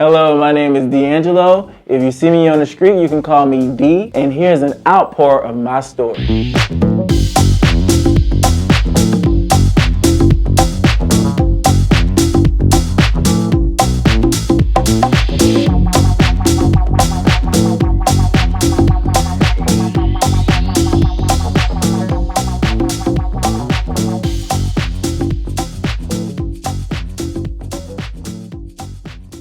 Hello, my name is D'Angelo. If you see me on the street, you can call me D. And here's an outpour of my story.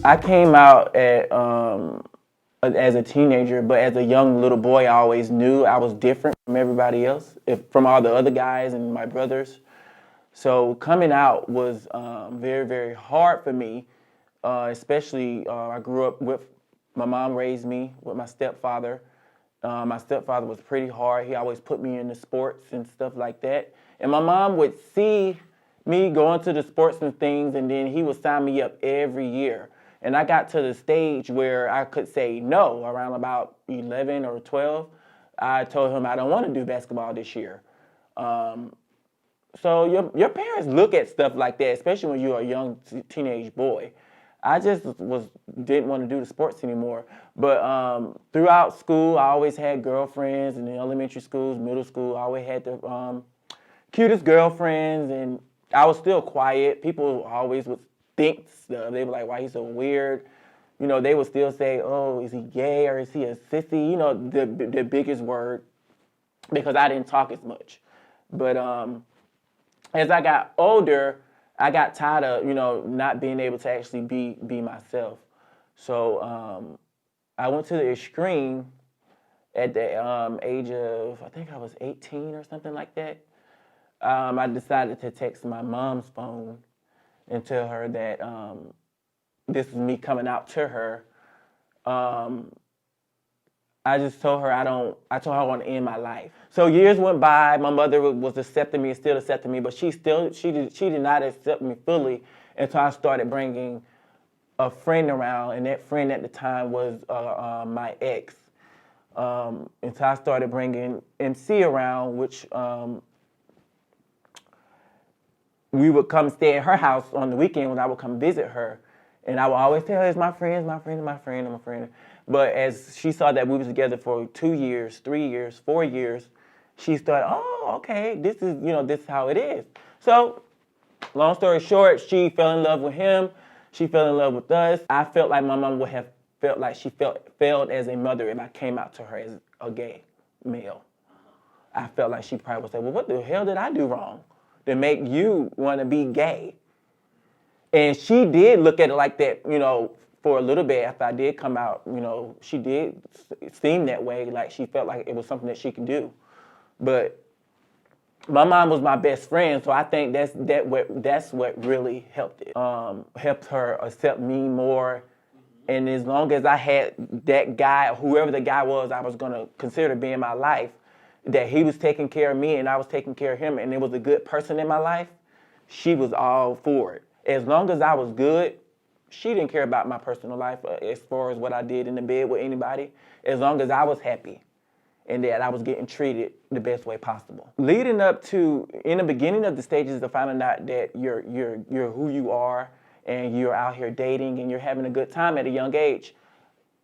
I came out as a teenager, but as a young little boy, I always knew I was different from everybody else, from all the other guys and my brothers. So coming out was very, very hard for me, especially I grew up with, my mom raised me with my stepfather. My stepfather was pretty hard. He always put me into sports and stuff like that. And my mom would see me going to the sports and things, and then he would sign me up every year. And I got to the stage where I could say no around about 11 or 12. I told him I don't want to do basketball this year. So your parents look at stuff like that, especially when you're a young teenage boy. I just didn't want to do the sports anymore. But throughout school, I always had girlfriends. In the elementary schools, middle school, I always had the cutest girlfriends, and I was still quiet. People always would think stuff. They were like, "Why he's so weird?" You know, they would still say, "Oh, is he gay or is he a sissy?" You know, the biggest word, because I didn't talk as much. But as I got older, I got tired of, not being able to actually be myself. So I went to the extreme at the age of, I think I was 18 or something like that. I decided to text my mom's phone and tell her that this is me coming out to her. I just told her I told her I want to end my life. So years went by. My mother was accepting me and still accepting me, but she did not accept me fully until I started bringing a friend around, and that friend at the time was my ex. Until I started bringing MC around, which we would come stay at her house on the weekend when I would come visit her. And I would always tell her, it's my friend, my friend, my friend, my friend. But as she saw that we was together for 2 years, 3 years, 4 years, she started, oh, okay, this is how it is. So, long story short, she fell in love with him. She fell in love with us. I felt like my mom would have felt like she failed as a mother if I came out to her as a gay male. I felt like she probably would say, well, what the hell did I do wrong to make you want to be gay? And she did look at it like that, for a little bit after I did come out. She did seem that way, like she felt like it was something that she could do. But my mom was my best friend, so I think that's what really helped it. Helped her accept me more. And as long as I had that guy, whoever the guy was I was going to consider being my life, that he was taking care of me and I was taking care of him, and there was a good person in my life, she was all for it. As long as I was good, she didn't care about my personal life as far as what I did in the bed with anybody, as long as I was happy and that I was getting treated the best way possible. Leading up to, in the beginning of the stages of finding out that you're who you are and you're out here dating and you're having a good time at a young age.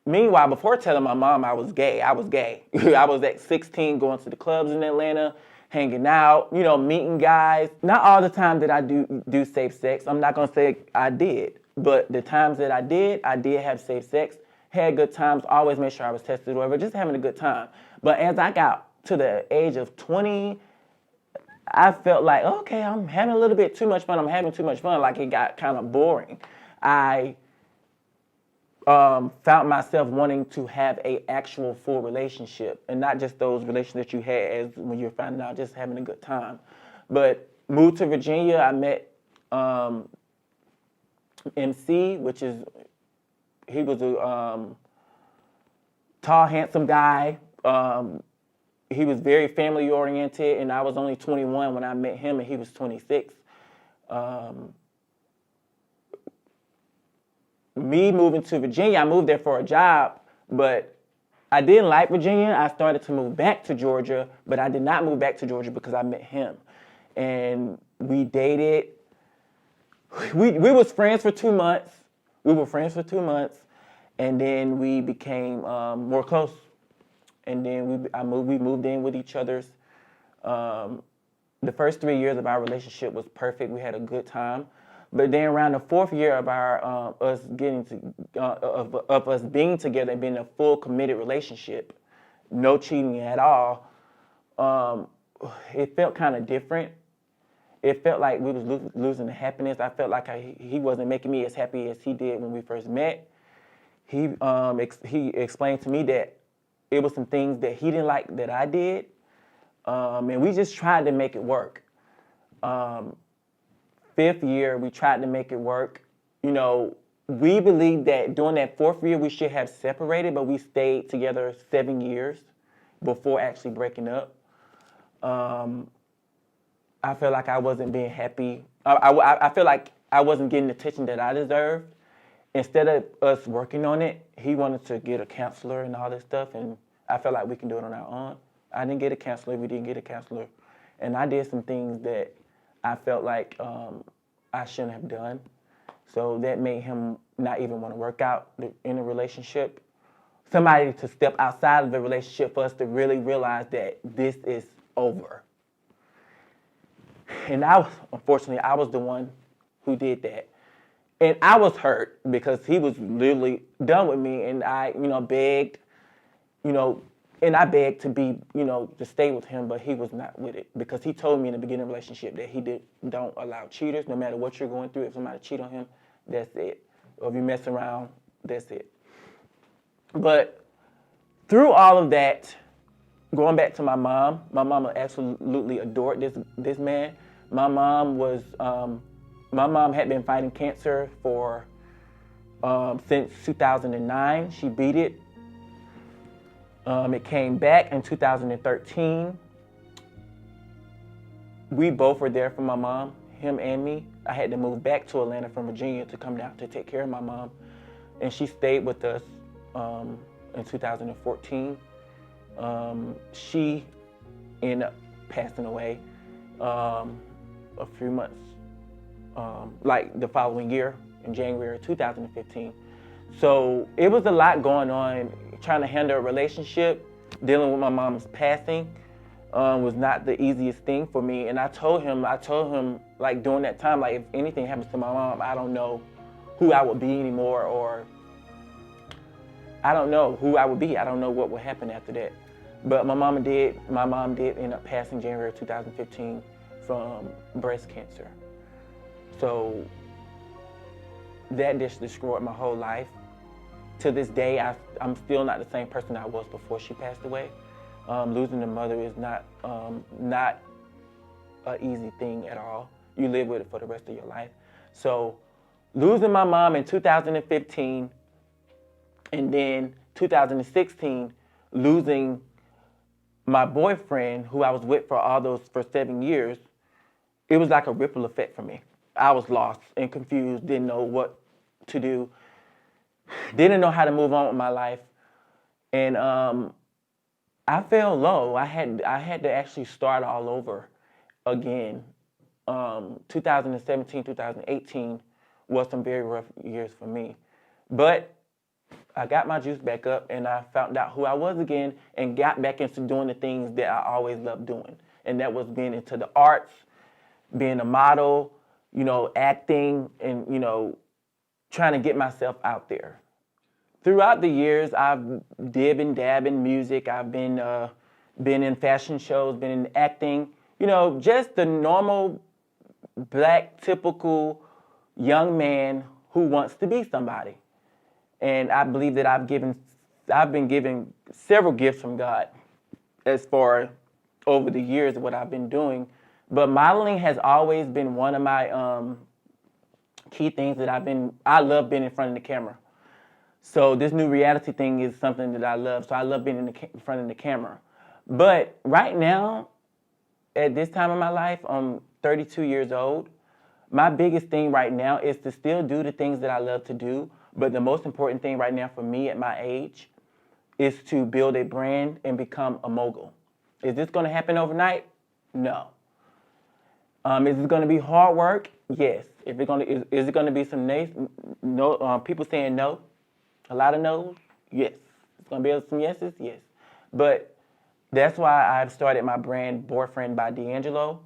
Meanwhile, before telling my mom I was gay, I was gay. I was at 16 going to the clubs in Atlanta, hanging out, meeting guys. Not all the time did I do safe sex. I'm not going to say I did. But the times that I did have safe sex, had good times, always made sure I was tested or whatever, just having a good time. But as I got to the age of 20, I felt like, okay, I'm having a little bit too much fun. I'm having too much fun. Like it got kind of boring. I found myself wanting to have a actual full relationship, and not just those relationships that you had as when you're finding out just having a good time. But moved to Virginia, I met MC, he was a tall, handsome guy. He was very family oriented, and I was only 21 when I met him, and he was 26. Me moving to Virginia, I moved there for a job, but I didn't like Virginia. I started to move back to Georgia, but I did not move back to Georgia because I met him. And we dated. We was friends for 2 months. We were friends for 2 months. And then we became more close. And then we moved in with each other's. The first 3 years of our relationship was perfect. We had a good time. But then around the fourth year of our us getting to of us being together and being a full committed relationship, no cheating at all, it felt kind of different. It felt like we was losing the happiness. I felt like he wasn't making me as happy as he did when we first met. He explained to me that it was some things that he didn't like that I did, and we just tried to make it work. Fifth year, we tried to make it work. You know, we believed that during that fourth year we should have separated, but we stayed together 7 years before actually breaking up. I felt like I wasn't being happy. I feel like I wasn't getting the attention that I deserved. Instead of us working on it, he wanted to get a counselor and all this stuff, and I felt like we can do it on our own. I didn't get a counselor, we didn't get a counselor, and I did some things that I felt like I shouldn't have done. So that made him not even want to work out in a relationship. Somebody to step outside of the relationship for us to really realize that this is over. And unfortunately, I was the one who did that. And I was hurt because he was literally done with me, and I, begged, and I begged to be, to stay with him, but he was not with it because he told me in the beginning of the relationship that he don't allow cheaters. No matter what you're going through, if somebody cheat on him, that's it. Or if you mess around, that's it. But through all of that, going back to my mom absolutely adored this man. My mom had been fighting cancer for since 2009. She beat it. It came back in 2013. We both were there for my mom, him and me. I had to move back to Atlanta from Virginia to come down to take care of my mom. And she stayed with us in 2014. She ended up passing away a few months, like the following year in January 2015. So it was a lot going on. Trying to handle a relationship, dealing with my mom's passing was not the easiest thing for me. And I told him like during that time, like if anything happens to my mom, I don't know who I would be anymore, or I don't know who I would be. I don't know what would happen after that. But my mom did end up passing January 2015 from breast cancer. So that just destroyed my whole life. To this day, I'm still not the same person I was before she passed away. Losing a mother is not an easy thing at all. You live with it for the rest of your life. So losing my mom in 2015, and then 2016, losing my boyfriend, who I was with for 7 years, it was like a ripple effect for me. I was lost and confused, didn't know what to do, didn't know how to move on with my life. And I fell low. I had to actually start all over again. 2017, 2018 was some very rough years for me. But I got my juice back up, and I found out who I was again and got back into doing the things that I always loved doing. And that was being into the arts, being a model, acting, and, trying to get myself out there. Throughout the years, I've dib and dab in music. I've been in fashion shows, been in acting, just the normal black, typical young man who wants to be somebody. And I believe that I've been given several gifts from God as far over the years of what I've been doing. But modeling has always been one of my key things that I love being in front of the camera. So this new reality thing is something that I love. So I love being in front of the camera. But right now, at this time of my life, I'm 32 years old. My biggest thing right now is to still do the things that I love to do. But the most important thing right now for me at my age is to build a brand and become a mogul. Is this going to happen overnight? No. Is it going to be hard work? Yes. Is it going to be some people saying no? A lot of no's? Yes. It's going to be some yeses? Yes. But that's why I've started my brand, Boyfriend by D'Angelo.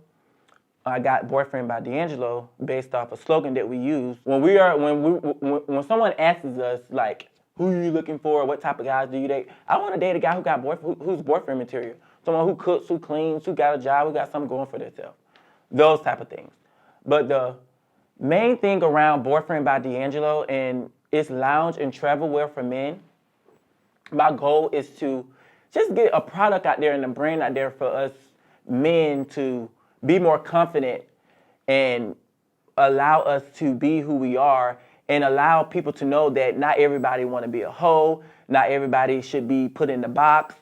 I got Boyfriend by D'Angelo based off a slogan that we use. When someone asks us, like, who are you looking for? What type of guys do you date? I want to date a guy who's boyfriend material. Someone who cooks, who cleans, who got a job, who got something going for themselves. Those type of things. But the main thing around Boyfriend by D'Angelo, and it's lounge and travel wear for men. My goal is to just get a product out there and a brand out there for us men to be more confident and allow us to be who we are and allow people to know that not everybody want to be a hoe, not everybody should be put in the box,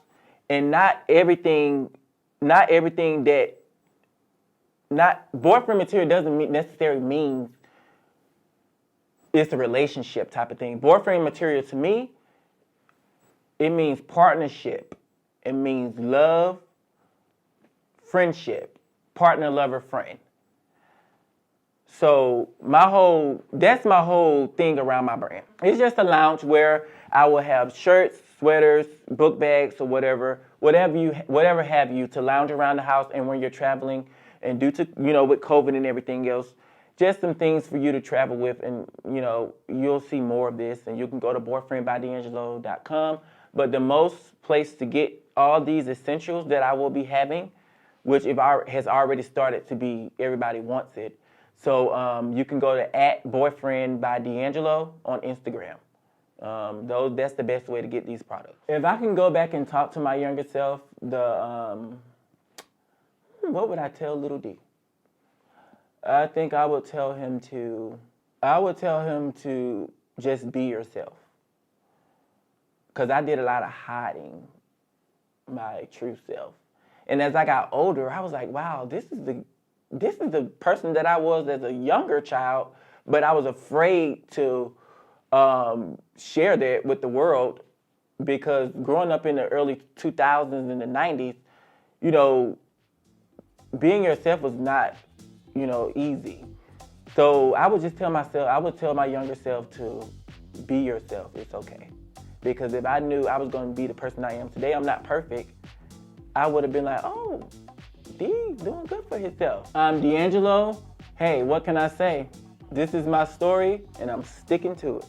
and not everything that boyfriend material doesn't necessarily mean it's a relationship type of thing. Boyfriend material to me, it means partnership. It means love, friendship, partner, lover, friend. So that's my whole thing around my brand. It's just a lounge where I will have shirts, sweaters, book bags, or whatever have you to lounge around the house and when you're traveling and with COVID and everything else, just some things for you to travel with, and you'll see more of this, and you can go to boyfriendbydangelo.com. But the most place to get all these essentials that I will be having, which has already started to be, everybody wants it. So you can go to @boyfriendbydangelo on Instagram. That's the best way to get these products. If I can go back and talk to my younger self, what would I tell little D? I think I would tell him to just be yourself. Because I did a lot of hiding my true self. And as I got older, I was like, wow, this is the person that I was as a younger child, but I was afraid to share that with the world, because growing up in the early 2000s and the 90s, being yourself was not, easy. So I would just tell my younger self to be yourself. It's okay. Because if I knew I was going to be the person I am today, I'm not perfect, I would have been like, oh, D's doing good for himself. I'm D'Angelo. Hey, what can I say? This is my story, and I'm sticking to it.